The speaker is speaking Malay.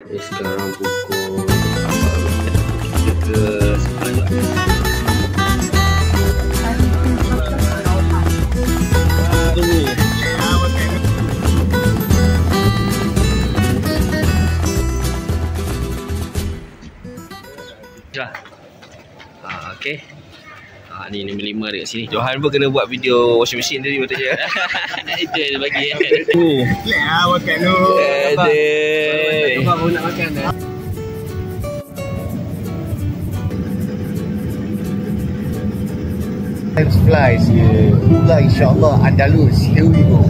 Sekarang pukul 3.11. Okay. Ni nombor 5 dekat sini. Johan pun kena buat video washing machine tadi betul je. Itu dia bagi. Makan tu. Aduh. Baru nak makan dah. Supplies, insyaAllah Andalus. Here we go.